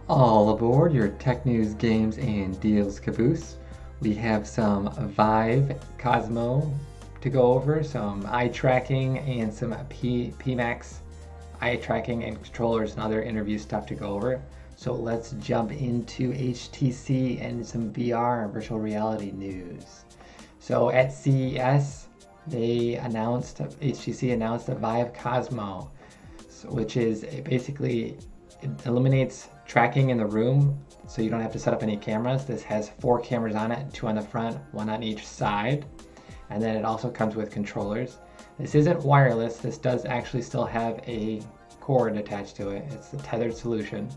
All aboard your tech news, games, and deals caboose. We have some Vive Cosmos to go over, some eye tracking, and some Pimax eye tracking and controllers and other interview stuff to go over. So let's jump into HTC and some VR virtual reality news. So at CES, HTC announced the Vive Cosmos, which is basically, it eliminates tracking in the room, so you don't have to set up any cameras. This has 4 cameras on it, 2 on the front, 1 on each side, and then it also comes with controllers. This isn't wireless. This does actually still have a cord attached to it. It's a tethered solution,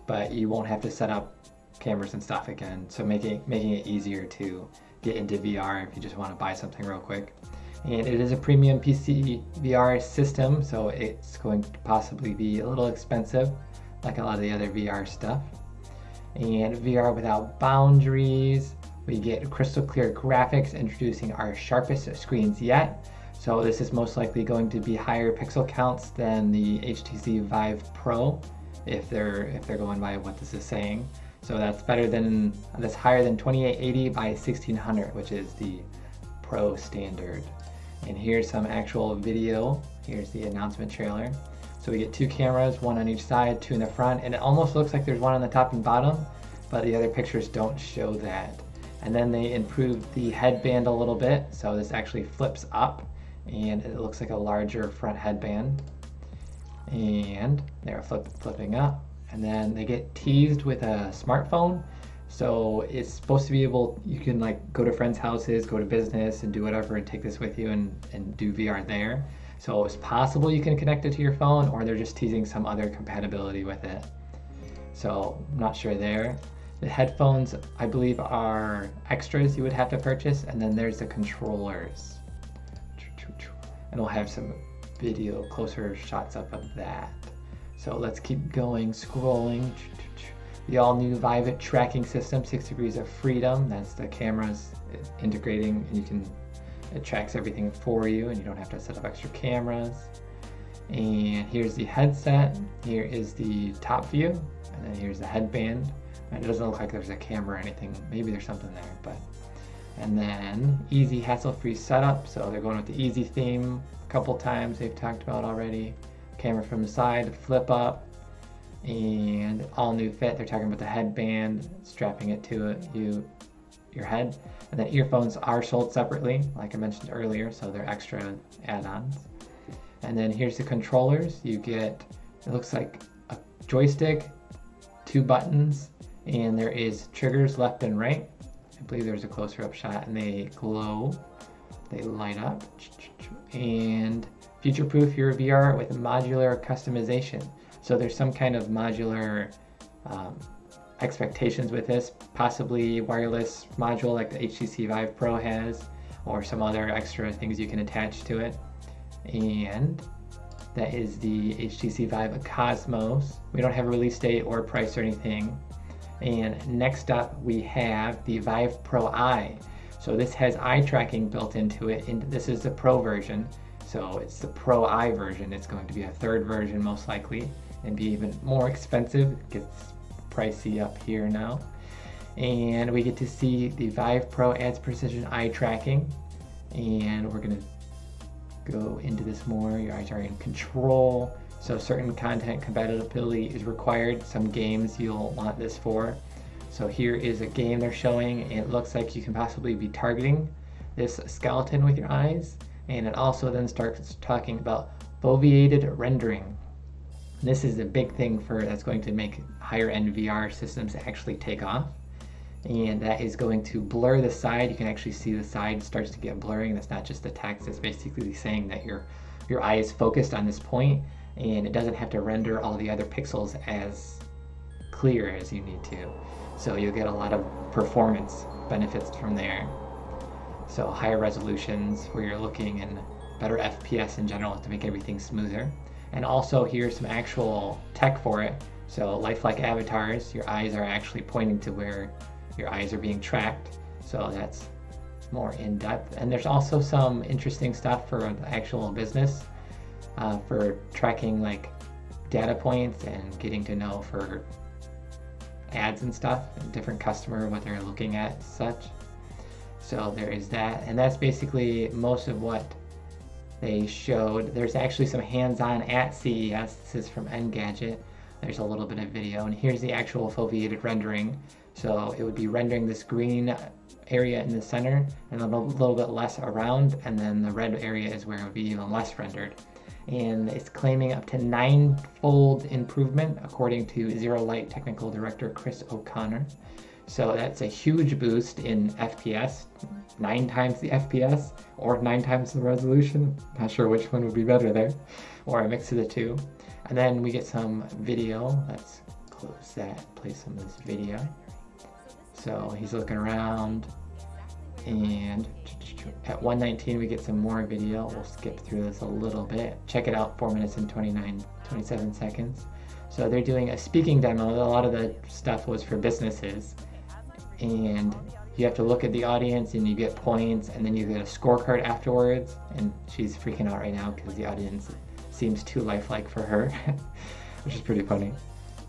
but you won't have to set up cameras and stuff again, so making it easier to get into VR if you just want to buy something real quick. And it is a premium PC VR system, so it's going to possibly be a little expensive, like a lot of the other VR stuff. And VR without boundaries. We get crystal clear graphics, introducing our sharpest screens yet. So this is most likely going to be higher pixel counts than the HTC Vive Pro, if they're going by what this is saying. So that's higher than 2880 by 1600, which is the Pro standard. And here's some actual video. Here's the announcement trailer. So we get 2 cameras, 1 on each side, 2 in the front, and it almost looks like there's 1 on the top and bottom, but the other pictures don't show that. And then they improved the headband a little bit, so this actually flips up, and it looks like a larger front headband. And they're flipping up, and then they get teased with a smartphone. So it's supposed to be able, you can like go to friends' houses, go to business and do whatever and take this with you and do VR there. So it's possible you can connect it to your phone, or they're just teasing some other compatibility with it. So I'm not sure there. The headphones, I believe, are extras you would have to purchase, and then there's the controllers. And we'll have some video, closer shots up of that. So let's keep going, scrolling. The all-new Vive tracking system, 6 degrees of freedom. That's the cameras integrating, and it tracks everything for you, and you don't have to set up extra cameras. And here's the headset. Here is the top view, and then here's the headband. And it doesn't look like there's a camera or anything. Maybe there's something there, but. And then easy, hassle-free setup. So they're going with the easy theme a couple times. They've talked about already. Camera from the side, flip up. And all new fit. They're talking about the headband, strapping it to your head, and then earphones are sold separately, like I mentioned earlier, so they're extra add-ons. And then here's the controllers. You get, it looks like a joystick, 2 buttons, and there is triggers left and right. I believe there's a closer up shot, and they glow, they light up, and future-proof your VR with modular customization. So there's some kind of modular expectations with this, possibly wireless module like the HTC Vive Pro has, or some other extra things you can attach to it. And that is the HTC Vive Cosmos. We don't have a release date or price or anything. And next up we have the Vive Pro Eye. So this has eye tracking built into it, and this is the Pro version. So it's the Pro Eye version. It's going to be a 3rd version most likely, and be even more expensive. It gets pricey up here now. And we get to see the Vive Pro adds precision eye tracking, and we're going to go into this more. Your eyes are in control, so certain content compatibility is required. Some games you'll want this for. So here is a game they're showing. It looks like you can possibly be targeting this skeleton with your eyes, and it also then starts talking about foveated rendering. This is a big thing that's going to make higher end VR systems actually take off. And that is going to blur the side. You can actually see the side starts to get blurring. That's not just the text, it's basically saying that your eye is focused on this point, and it doesn't have to render all the other pixels as clear as you need to. So you'll get a lot of performance benefits from there. So higher resolutions where you're looking, and better FPS in general to make everything smoother. And also here's some actual tech for it. So lifelike avatars, your eyes are actually pointing to where your eyes are being tracked. So that's more in depth. And there's also some interesting stuff for the actual business, for tracking like data points and getting to know for ads and stuff, and different customer, what they're looking at, such. So there is that, and that's basically most of what they showed. There's actually some hands-on at CES. This is from Engadget. There's a little bit of video, and here's the actual foveated rendering. So it would be rendering this green area in the center and a little bit less around, and then the red area is where it would be even less rendered. And it's claiming up to 9-fold improvement according to Zero Light technical director Chris O'Connor. So that's a huge boost in FPS, 9 times the FPS or 9 times the resolution. Not sure which one would be better there, or a mix of the two. And then we get some video. Let's close that, play some of this video. So he's looking around, and at 1:19 we get some more video. We'll skip through this a little bit. Check it out, 4 minutes and 27 seconds. So they're doing a speaking demo. A lot of the stuff was for businesses, and you have to look at the audience and you get points, and then you get a scorecard afterwards. And she's freaking out right now because the audience seems too lifelike for her, which is pretty funny.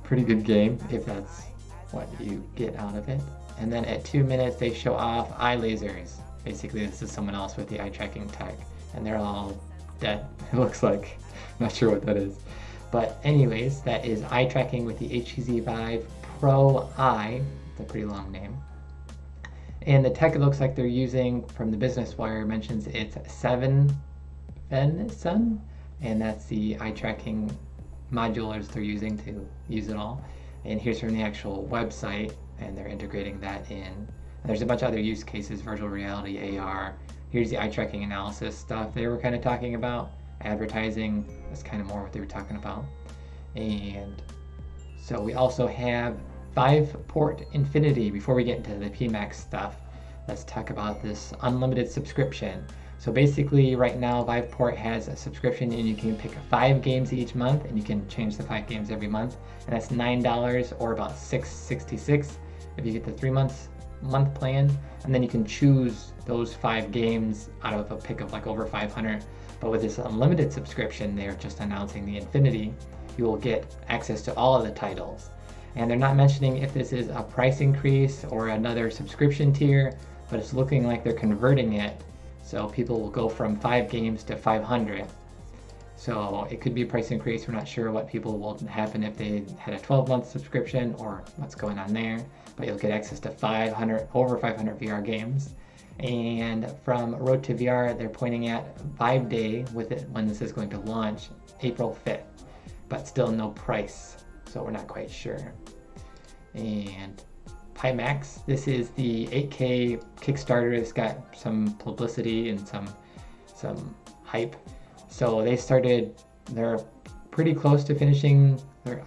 Pretty good game if that's what you get out of it. And then at 2 minutes they show off eye lasers. Basically this is someone else with the eye tracking tech, and they're all dead, it looks like. Not sure what that is. But anyways, that is eye tracking with the HTC Vive Pro Eye. It's a pretty long name. And the tech it looks like they're using, from the Business Wire, mentions it's 7 Sun, and that's the eye tracking modulars they're using to use it all. And here's from the actual website, and they're integrating that in. And there's a bunch of other use cases, virtual reality, AR. Here's the eye tracking analysis stuff they were kind of talking about. Advertising, that's kind of more what they were talking about. And so we also have Vive Port Infinity. Before we get into the Pimax stuff, let's talk about this unlimited subscription. So basically right now Vive Port has a subscription, and you can pick 5 games each month, and you can change the 5 games every month, and that's $9 or about $6.66 if you get the 3-month plan. And then you can choose those 5 games out of a pick of like over 500. But with this unlimited subscription, they're just announcing the Infinity, you will get access to all of the titles. And they're not mentioning if this is a price increase or another subscription tier, but it's looking like they're converting it. So people will go from 5 games to 500. So it could be a price increase. We're not sure what people will happen if they had a 12-month subscription or what's going on there. But you'll get access to over 500 VR games. And from Road to VR, they're pointing at Vive Day with it when this is going to launch, April 5th. But still no price, so we're not quite sure. And Pimax, this is the 8K Kickstarter. It's got some publicity and some hype. So they're pretty close to finishing, they're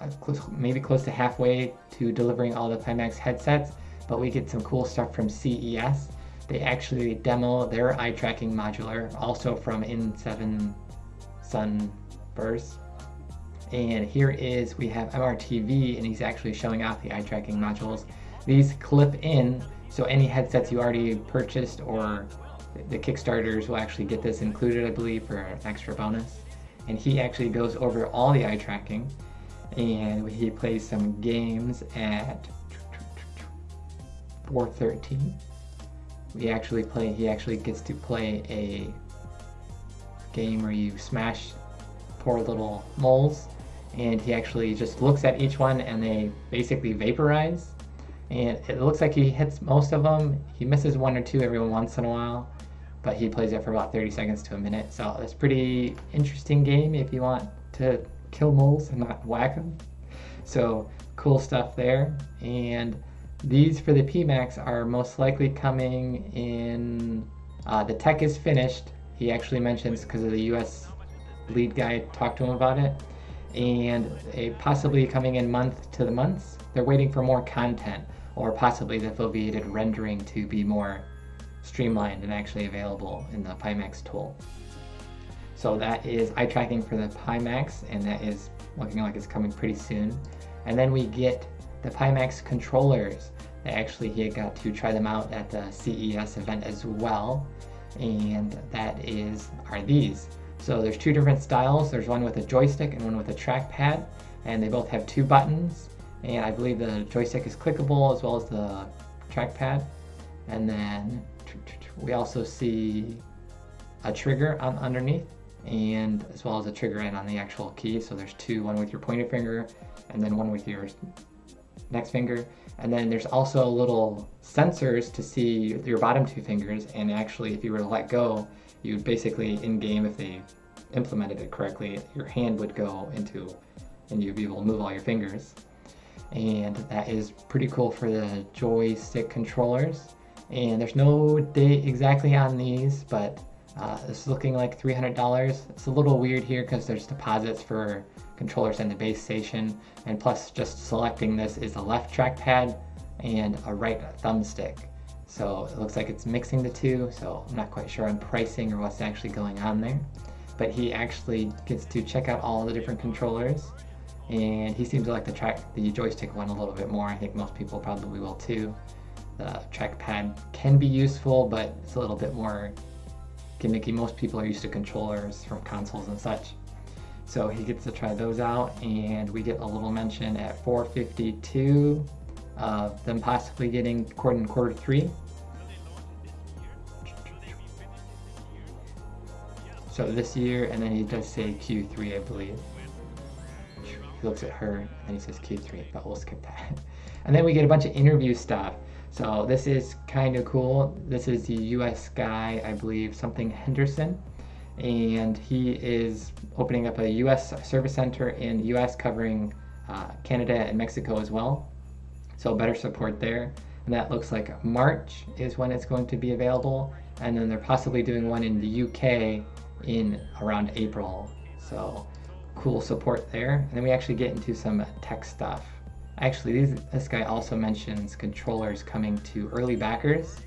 maybe close to halfway to delivering all the Pimax headsets, but we get some cool stuff from CES. They actually demo their eye tracking modular, also from In7 Sunburst. And here we have MRTV, and he's actually showing off the eye tracking modules. These clip in, so any headsets you already purchased or the Kickstarters will actually get this included, I believe, for an extra bonus. And he actually goes over all the eye tracking, and he plays some games at 4:13. He actually gets to play a game where you smash poor little moles, and he actually just looks at each one and they basically vaporize. And it looks like he hits most of them. He misses 1 or 2 every once in a while, but he plays it for about 30 seconds to a minute. So it's a pretty interesting game if you want to kill moles and not whack them. So cool stuff there. And these for the Pimax are most likely coming in, the tech is finished. He actually mentions, because of the US lead guy talked to him about it, and possibly coming in months. They're waiting for more content, or possibly the foveated rendering to be more streamlined and actually available in the Pimax tool. So that is eye tracking for the Pimax, and that is looking like it's coming pretty soon. And then we get the Pimax Controllers. He had got to try them out at the CES event as well, and are these. So there's 2 different styles. There's one with a joystick and one with a trackpad, and they both have 2 buttons, And I believe the joystick is clickable as well as the trackpad. And then we also see a trigger underneath, and as well as a trigger in on the actual key. So there's two, one with your pointer finger and then one with your next finger. And then there's also little sensors to see your bottom two fingers, and actually if you were to let go, you would basically in-game, if they implemented it correctly, your hand would go into, and you'd be able to move all your fingers. And that is pretty cool for the joystick controllers. And there's no date exactly on these, but it's looking like $300. It's a little weird here because there's deposits for controllers and the base station, and plus just selecting this is a left trackpad and a right thumbstick. So it looks like it's mixing the two, so I'm not quite sure on pricing or what's actually going on there. But he actually gets to check out all the different controllers, and he seems to like the joystick one a little bit more. I think most people probably will too. The trackpad can be useful, but it's a little bit more gimmicky. Most people are used to controllers from consoles and such. So he gets to try those out, and we get a little mention at 452 of them possibly getting quarter 3. So this year, and then he does say Q3, I believe. He looks at her, and then he says Q3, but we'll skip that. And then we get a bunch of interview stuff. So this is kind of cool. This is the US guy, I believe, something Henderson. And he is opening up a US service center in the US, covering Canada and Mexico as well. So better support there. And that looks like March is when it's going to be available. And then they're possibly doing one in the UK in around April. So cool support there. And then we actually get into some tech stuff. Actually, this guy also mentions controllers coming to early backers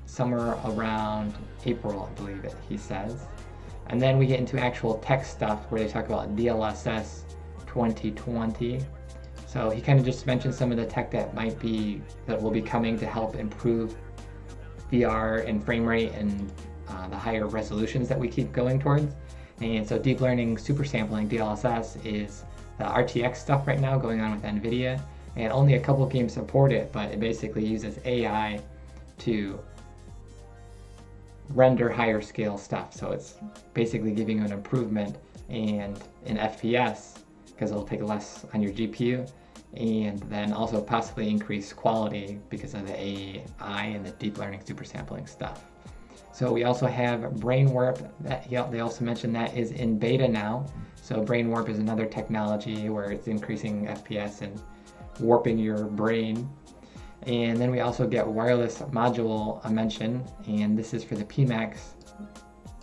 somewhere around April, I believe he says. And then we get into actual tech stuff where they talk about DLSS 2020. So he kind of just mentioned some of the tech that will be coming to help improve VR and frame rate and the higher resolutions that we keep going towards. And so deep learning super sampling, DLSS, is the RTX stuff right now going on with NVIDIA, and only a couple of games support it, but it basically uses AI to render higher scale stuff. So it's basically giving you an improvement and in FPS, because it'll take less on your GPU, and then also possibly increase quality because of the AI and the deep learning super sampling stuff. So we also have Brainwarp. They also mentioned that is in beta now. So Brainwarp is another technology where it's increasing FPS and warping your brain. And then we also get wireless module mention, and this is for the Pimax.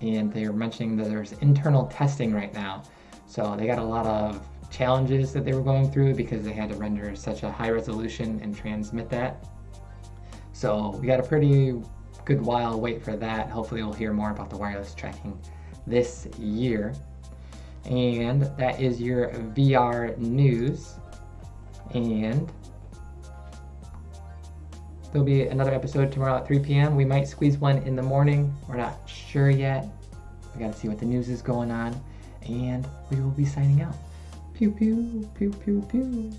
And they're mentioning that there's internal testing right now. So they got a lot of challenges that they were going through because they had to render such a high resolution and transmit that. So we got a pretty good while wait for that. Hopefully we'll hear more about the wireless tracking this year. And that is your VR news. And there'll be another episode tomorrow at 3 p.m. We might squeeze one in the morning. We're not sure yet. We gotta see what the news is going on. And we will be signing out. Pew, pew, pew, pew, pew.